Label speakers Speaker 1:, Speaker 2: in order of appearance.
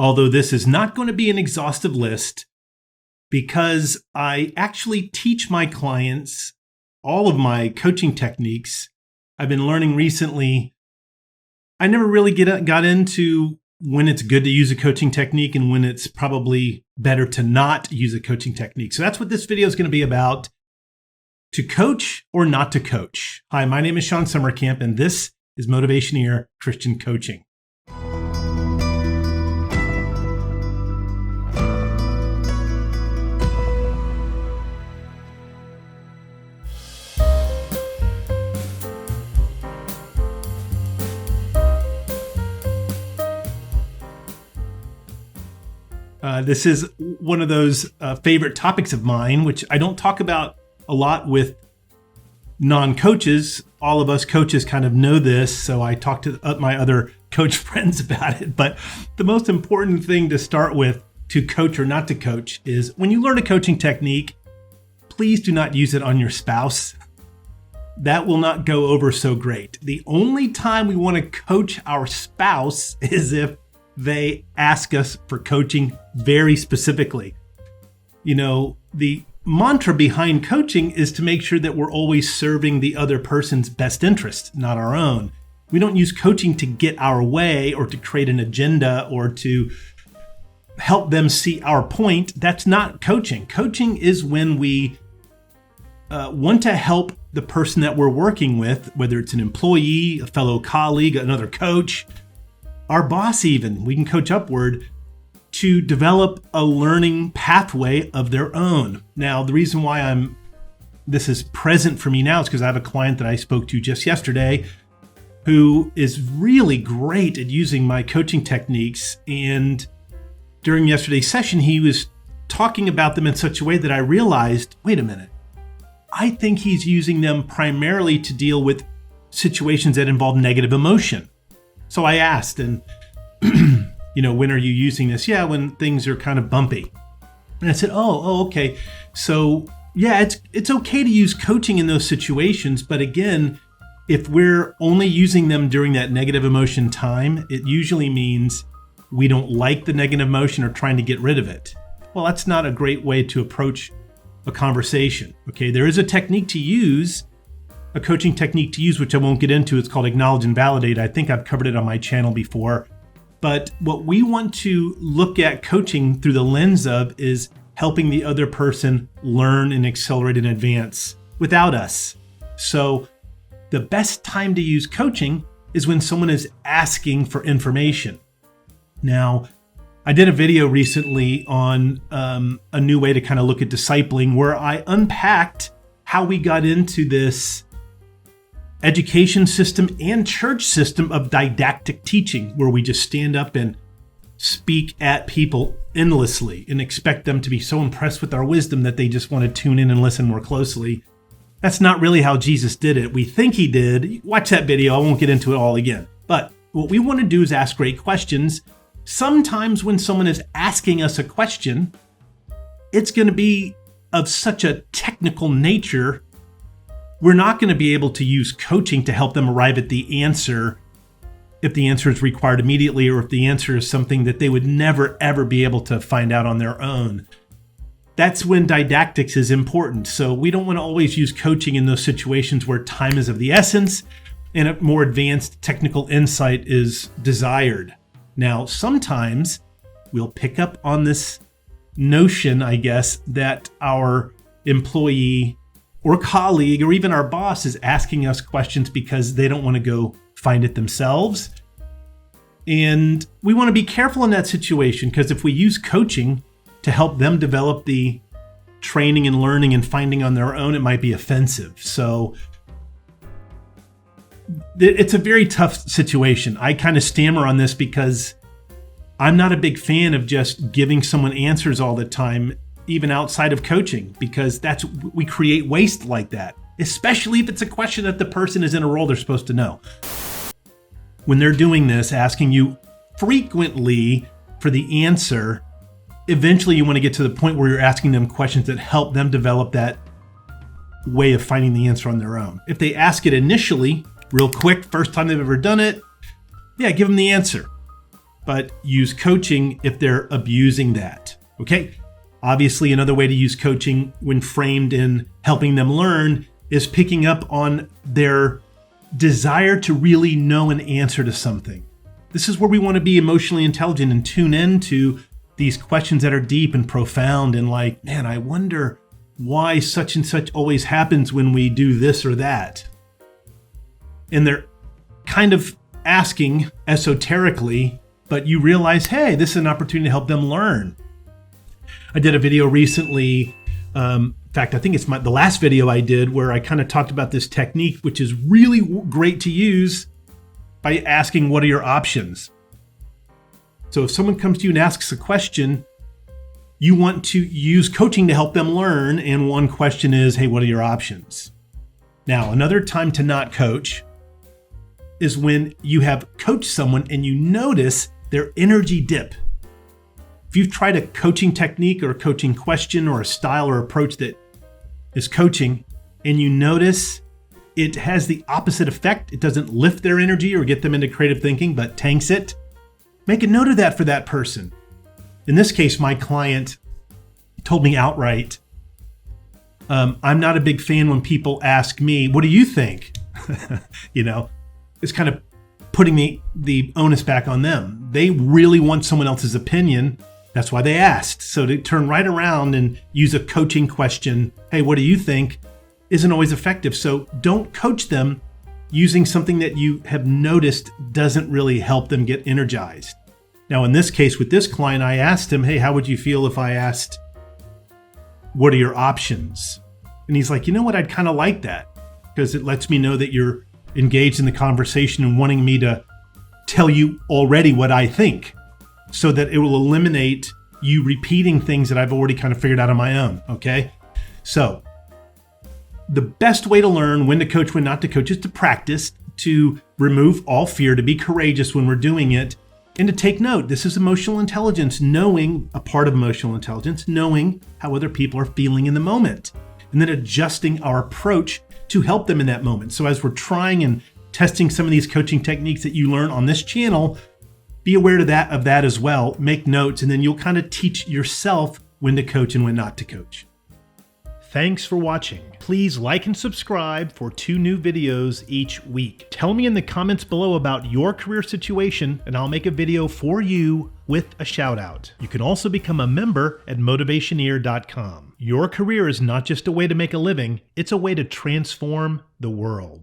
Speaker 1: although this is not going to be an exhaustive list because I actually teach my clients all of my coaching techniques. I've been learning recently. I never really got into when it's good to use a coaching technique and when it's probably better to not use a coaching technique. So that's what this video is going to be about. To coach or not to coach. Hi, my name is Shawn Sommerkamp, and this is Motivationeer Christian Coaching. This is one of those favorite topics of mine, which I don't talk about a lot with non-coaches. All of us coaches kind of know this, so I talk to my other coach friends about it. But the most important thing to start with, to coach or not to coach, is when you learn a coaching technique, please do not use it on your spouse. That will not go over so great. The only time we want to coach our spouse is if they ask us for coaching very specifically. You know, the mantra behind coaching is to make sure that we're always serving the other person's best interest, not our own. We don't use coaching to get our way or to create an agenda or to help them see our point. That's not coaching. Coaching is when we want to help the person that we're working with, whether it's an employee, a fellow colleague, another coach, our boss even, we can coach upward to develop a learning pathway of their own. Now, the reason why this is present for me now is because I have a client that I spoke to just yesterday who is really great at using my coaching techniques. And during yesterday's session, he was talking about them in such a way that I realized, wait a minute, I think he's using them primarily to deal with situations that involve negative emotion. So I asked, and when are you using this? Yeah, when things are kind of bumpy. And I said, oh, okay. So yeah, it's okay to use coaching in those situations. But again, if we're only using them during that negative emotion time, it usually means we don't like the negative emotion or trying to get rid of it. Well, that's not a great way to approach a conversation. Okay, there is a technique to use, a coaching technique to use, which I won't get into. It's called acknowledge and validate. I think I've covered it on my channel before. But what we want to look at coaching through the lens of is helping the other person learn and accelerate and advance without us. So the best time to use coaching is when someone is asking for information. Now, I did a video recently on a new way to kind of look at discipling, where I unpacked how we got into this education system and church system of didactic teaching, where we just stand up and speak at people endlessly and expect them to be so impressed with our wisdom that they just want to tune in and listen more closely. That's not really how Jesus did it. We think he did. Watch that video. I won't get into it all again. But what we want to do is ask great questions. Sometimes when someone is asking us a question, it's going to be of such a technical nature, we're not going to be able to use coaching to help them arrive at the answer if the answer is required immediately, or if the answer is something that they would never, ever be able to find out on their own. That's when didactics is important. So we don't want to always use coaching in those situations where time is of the essence and a more advanced technical insight is desired. Now, sometimes we'll pick up on this notion, I guess, that our employee or colleague or even our boss is asking us questions because they don't want to go find it themselves. And we want to be careful in that situation, because if we use coaching to help them develop the training and learning and finding on their own, it might be offensive. So it's a very tough situation. I kind of stammer on this because I'm not a big fan of just giving someone answers all the time, even outside of coaching, because we create waste like that, especially if it's a question that the person is in a role they're supposed to know. When they're doing this, asking you frequently for the answer, eventually you want to get to the point where you're asking them questions that help them develop that way of finding the answer on their own. If they ask it initially, real quick, first time they've ever done it, yeah, give them the answer. but use coaching if they're abusing that. Okay. Obviously, another way to use coaching when framed in helping them learn is picking up on their desire to really know an answer to something. This is where we want to be emotionally intelligent and tune into these questions that are deep and profound and like, man, I wonder why such and such always happens when we do this or that. And they're kind of asking esoterically, but you realize, hey, this is an opportunity to help them learn. I did a video recently. In fact, I think it's the last video I did where I kind of talked about this technique, which is really great to use by asking, what are your options? So if someone comes to you and asks a question, you want to use coaching to help them learn. And one question is, hey, what are your options? Now, another time to not coach is when you have coached someone and you notice their energy dip. If you've tried a coaching technique or a coaching question or a style or approach that is coaching and you notice it has the opposite effect, it doesn't lift their energy or get them into creative thinking, but tanks it, make a note of that for that person. In this case, my client told me outright, I'm not a big fan when people ask me, what do you think? It's kind of putting the onus back on them. They really want someone else's opinion. That's why they asked. So to turn right around and use a coaching question, hey, what do you think, isn't always effective. So don't coach them using something that you have noticed doesn't really help them get energized. Now, in this case with this client, I asked him, hey, how would you feel if I asked, what are your options? And he's like, you know what, I'd kind of like that because it lets me know that you're engaged in the conversation and wanting me to tell you already what I think, so that it will eliminate you repeating things that I've already kind of figured out on my own, okay? So the best way to learn when to coach, when not to coach is to practice, to remove all fear, to be courageous when we're doing it, and to take note. This is emotional intelligence, knowing a part of emotional intelligence, knowing how other people are feeling in the moment, and then adjusting our approach to help them in that moment. So as we're trying and testing some of these coaching techniques that you learn on this channel, be aware of that as well. Make notes, and then you'll kind of teach yourself when to coach and when not to coach. Thanks for watching. Please like and subscribe for 2 new videos each week. Tell me in the comments below about your career situation, and I'll make a video for you with a shout out. You can also become a member at Motivationeer.com. Your career is not just a way to make a living, it's a way to transform the world.